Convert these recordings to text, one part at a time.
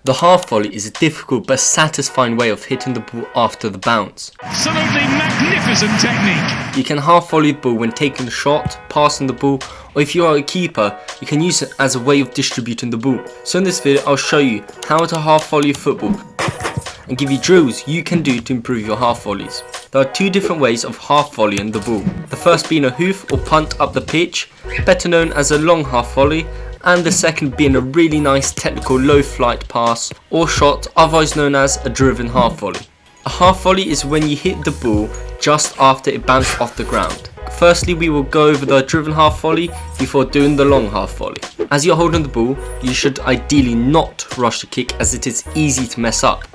The half volley is a difficult but satisfying way of hitting the ball after the bounce. Absolutely magnificent technique. You can half volley the ball when taking the shot, passing the ball, or if you are a keeper, you can use it as a way of distributing the ball. So in this video, I'll show you how to half volley football and give you drills you can do to improve your half volleys. There are two different ways of half volleying the ball. The first being a hoof or punt up the pitch, better known as a long half volley, and the second being a really nice technical low flight pass or shot, otherwise known as a driven half volley. A half volley is when you hit the ball just after it bounced off the ground. Firstly, we will go over the driven half volley before doing the long half volley. As you're holding the ball, you should ideally not rush the kick as it is easy to mess up.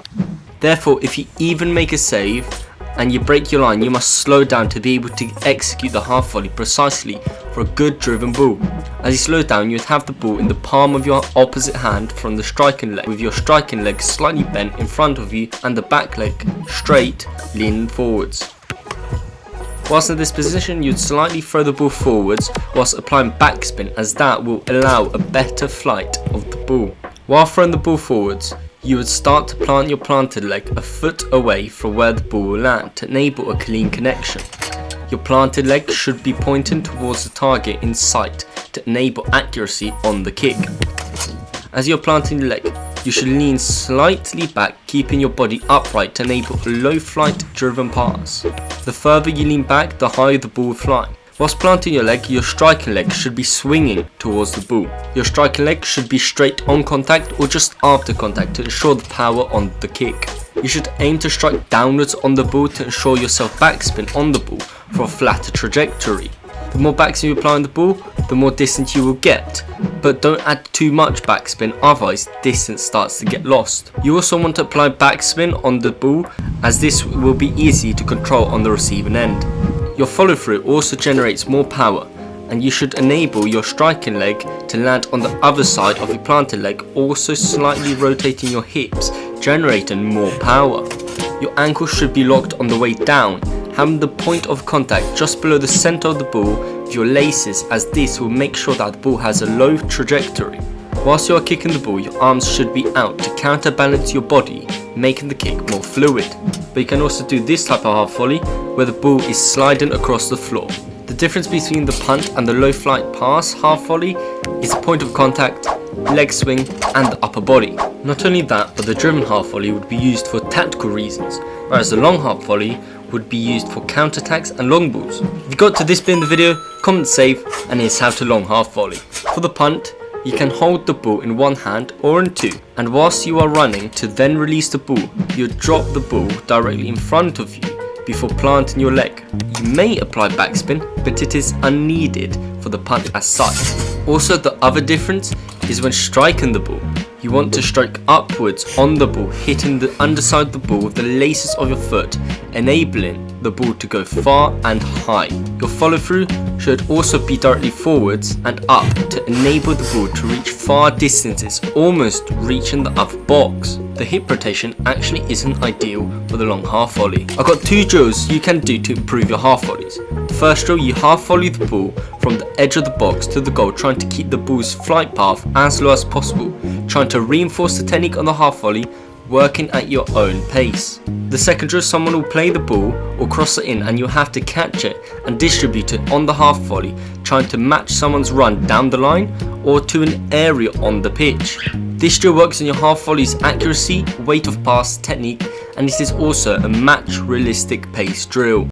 Therefore, if you even make a save and you break your line, you must slow down to be able to execute the half volley precisely for a good driven ball. As you slow down, you'd have the ball in the palm of your opposite hand from the striking leg, with your striking leg slightly bent in front of you and the back leg straight, leaning forwards. Whilst in this position, you'd slightly throw the ball forwards whilst applying backspin, as that will allow a better flight of the ball. While throwing the ball forwards, you would start to plant your planted leg a foot away from where the ball will land to enable a clean connection. Your planted leg should be pointing towards the target in sight to enable accuracy on the kick. As you're planting the leg, you should lean slightly back, keeping your body upright to enable a low flight driven pass. The further you lean back, the higher the ball will fly. Whilst planting your leg, your striking leg should be swinging towards the ball. Your striking leg should be straight on contact or just after contact to ensure the power on the kick. You should aim to strike downwards on the ball to ensure yourself backspin on the ball for a flatter trajectory. The more backspin you apply on the ball, the more distance you will get, but don't add too much backspin, otherwise distance starts to get lost. You also want to apply backspin on the ball, as this will be easy to control on the receiving end. Your follow through also generates more power, and you should enable your striking leg to land on the other side of your planted leg, also slightly rotating your hips, generating more power. Your ankle should be locked on the way down, having the point of contact just below the center of the ball with your laces, as this will make sure that the ball has a low trajectory. Whilst you are kicking the ball, your arms should be out to counterbalance your body, making the kick more fluid. But you can also do this type of half volley where the ball is sliding across the floor. The difference between the punt and the low flight pass half volley is the point of contact, leg swing and the upper body. Not only that, but the driven half volley would be used for tactical reasons, whereas the long half volley would be used for counterattacks and long balls. If you got to this bit in the video, comment save, and here's how to long half volley. For the punt, you can hold the ball in one hand or in two, and whilst you are running to then release the ball, you drop the ball directly in front of you before planting your leg. You may apply backspin, but it is unneeded for the punt as such. Also, the other difference is when striking the ball. You want to strike upwards on the ball, hitting the underside of the ball with the laces of your foot, enabling the ball to go far and high. Your follow through should also be directly forwards and up to enable the ball to reach far distances, almost reaching the other box. The hip rotation actually isn't ideal for the long half volley. I've got two drills you can do to improve your half volleys. The first drill, you half volley the ball from the edge of the box to the goal, trying to keep the ball's flight path as low as possible, trying to reinforce the technique on the half volley, working at your own pace. The second drill, someone will play the ball or cross it in, and you'll have to catch it and distribute it on the half volley, trying to match someone's run down the line or to an area on the pitch. This drill works on your half volley's accuracy, weight of pass, technique, and it is also a match realistic pace drill.